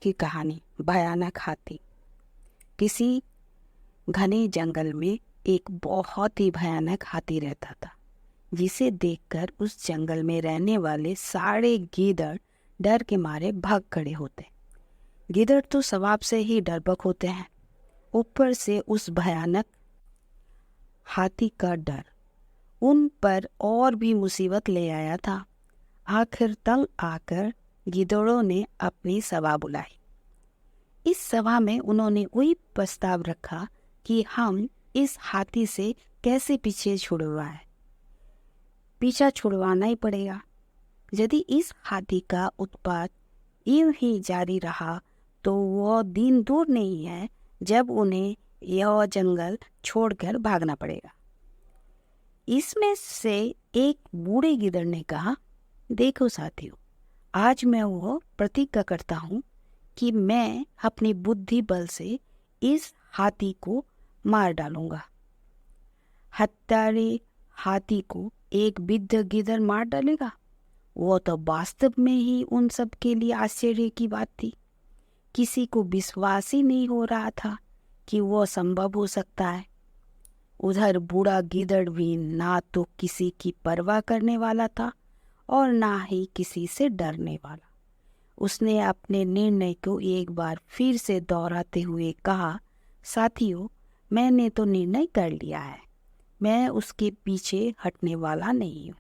की कहानी। भयानक हाथी। किसी घने जंगल में एक बहुत ही भयानक हाथी रहता था, जिसे देखकर उस जंगल में रहने वाले सारे गीदड़ डर के मारे भाग खड़े होते। गीदड़ तो स्वभाव से ही डरपोक होते हैं, ऊपर से उस भयानक हाथी का डर उन पर और भी मुसीबत ले आया था। आखिर तंग आकर गिद्धड़ों ने अपनी सभा बुलाई। इस सभा में उन्होंने वही प्रस्ताव रखा कि हम इस हाथी से कैसे पीछा छुड़वाना ही पड़ेगा। यदि इस हाथी का उत्पात यूं ही जारी रहा तो वह दिन दूर नहीं है जब उन्हें यह जंगल छोड़कर भागना पड़ेगा। इसमें से एक बूढ़े गिद्धड़ ने कहा, देखो साथियों, आज मैं वो प्रतिज्ञा करता हूँ कि मैं अपनी बुद्धि बल से इस हाथी को मार डालूंगा। हत्यारे हाथी को एक वृद्ध गिद्धड़ मार डालेगा, वो तो वास्तव में ही उन सब के लिए आश्चर्य की बात थी। किसी को विश्वास ही नहीं हो रहा था कि वो संभव हो सकता है। उधर बूढ़ा गिद्धड़ भी ना तो किसी की परवाह करने वाला था और ना ही किसी से डरने वाला। उसने अपने निर्णय को एक बार फिर से दोहराते हुए कहा, साथियों, मैंने तो निर्णय कर लिया है। मैं उसके पीछे हटने वाला नहीं हूँ।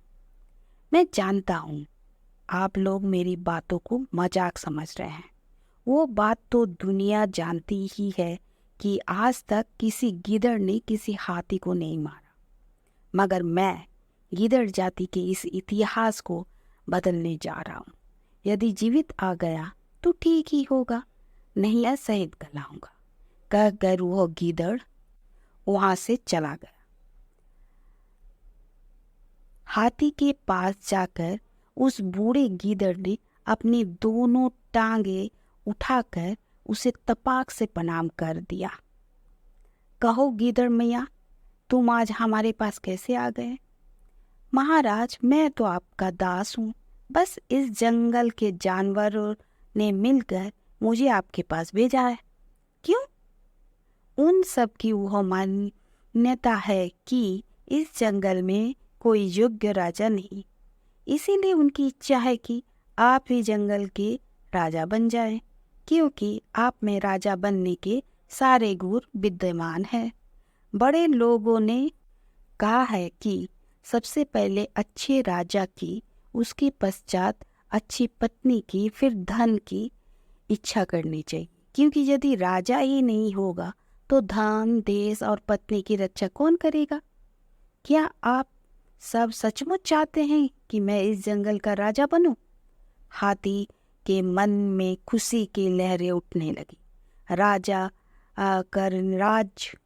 मैं जानता हूँ आप लोग मेरी बातों को मजाक समझ रहे हैं। वो बात तो दुनिया जानती ही है कि आज तक किसी गिद्धड़ ने किसी हाथी को नहीं मारा, मगर मैं गिद्धड़ जाति के इस इतिहास को बदलने जा रहा हूँ। यदि जीवित आ गया तो ठीक ही होगा, नहीं या शहीद कहलाऊंगा। कहकर वह गिद्धड़ वहां से चला गया। हाथी के पास जाकर उस बूढ़े गिद्धड़ ने अपनी दोनों टांगे उठाकर उसे तपाक से प्रणाम कर दिया। कहो गिद्धड़ मैया, तुम आज हमारे पास कैसे आ गए? महाराज, मैं तो आपका दास हूँ। बस इस जंगल के जानवरों ने मिलकर मुझे आपके पास भेजा है। क्यों? उन सब की वह मान्यता है कि इस जंगल में कोई योग्य राजा नहीं, इसीलिए उनकी इच्छा है कि आप ही जंगल के राजा बन जाएं, क्योंकि आप में राजा बनने के सारे गुण विद्यमान हैं। बड़े लोगों ने कहा है कि सबसे पहले अच्छे राजा की, उसके पश्चात अच्छी पत्नी की, फिर धन की इच्छा करनी चाहिए, क्योंकि यदि राजा ही नहीं होगा तो धन, देश और पत्नी की रक्षा कौन करेगा? क्या आप सब सचमुच चाहते हैं कि मैं इस जंगल का राजा बनूं? हाथी के मन में खुशी की लहरें उठने लगी। राज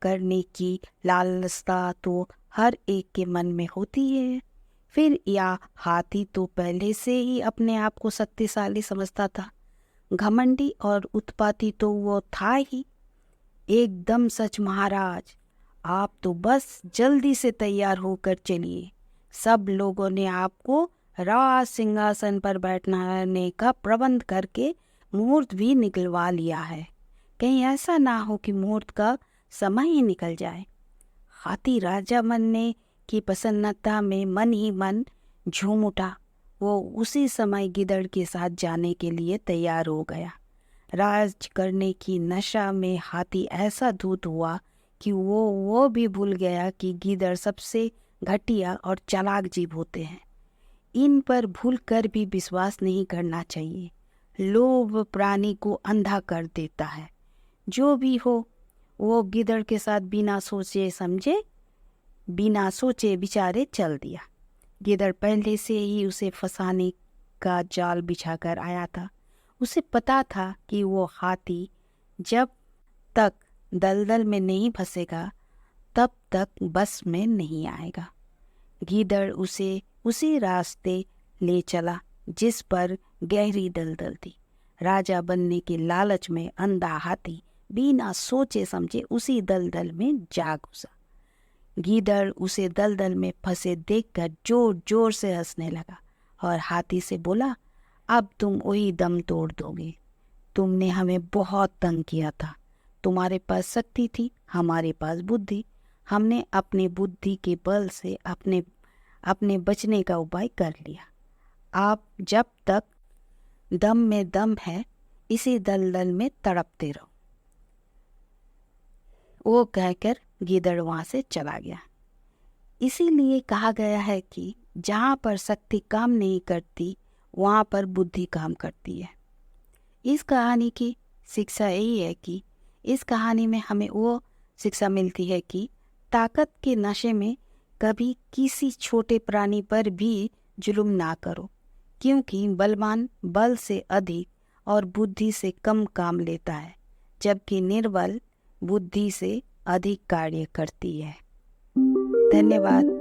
करने की लालसा तो हर एक के मन में होती है। फिर यह हाथी तो पहले से ही अपने आप को शक्तिशाली समझता था। घमंडी और उत्पाती तो वो था ही। एकदम सच महाराज, आप तो बस जल्दी से तैयार होकर चलिए। सब लोगों ने आपको राज सिंहासन पर बैठने का प्रबंध करके मुहूर्त भी निकलवा लिया है। कहीं ऐसा ना हो कि मुहूर्त का समय ही निकल जाए। हाथी राजा बनने की प्रसन्नता में मन ही मन झूम उठा। वो उसी समय गिद्धड़ के साथ जाने के लिए तैयार हो गया। राज करने की नशा में हाथी ऐसा धूत हुआ कि वो भी भूल गया कि गिद्धड़ सबसे घटिया और चालाक जीव होते हैं। इन पर भूल कर भी विश्वास नहीं करना चाहिए। लोभ प्राणी को अंधा कर देता है। जो भी हो, वो गिद्धड़ के साथ बिना सोचे विचारे चल दिया। गिद्धड़ पहले से ही उसे फंसाने का जाल बिछाकर आया था। उसे पता था कि वो हाथी जब तक दलदल में नहीं फंसेगा तब तक बस में नहीं आएगा। गिद्धड़ उसे उसी रास्ते ले चला जिस पर गहरी दलदल थी। राजा बनने के लालच में अंधा हाथी बिना सोचे समझे उसी दलदल में जा घुसा। गिद्धड़ उसे दलदल में फंसे देखकर जोर जोर से हंसने लगा और हाथी से बोला, अब तुम वही दम तोड़ दोगे। तुमने हमें बहुत तंग किया था। तुम्हारे पास शक्ति थी, हमारे पास बुद्धि। हमने अपनी बुद्धि के बल से अपने अपने बचने का उपाय कर लिया। आप जब तक दम में दम है, इसी दलदल में तड़पते रहो। वो कहकर गीदड़ वहाँ से चला गया। इसीलिए कहा गया है कि जहाँ पर शक्ति काम नहीं करती, वहाँ पर बुद्धि काम करती है। इस कहानी की शिक्षा यही है कि इस कहानी में हमें वो शिक्षा मिलती है कि ताकत के नशे में कभी किसी छोटे प्राणी पर भी जुल्म ना करो, क्योंकि बलवान बल से अधिक और बुद्धि से कम काम लेता है, जबकि निर्बल बुद्धि से अधिक कार्य करती है। धन्यवाद।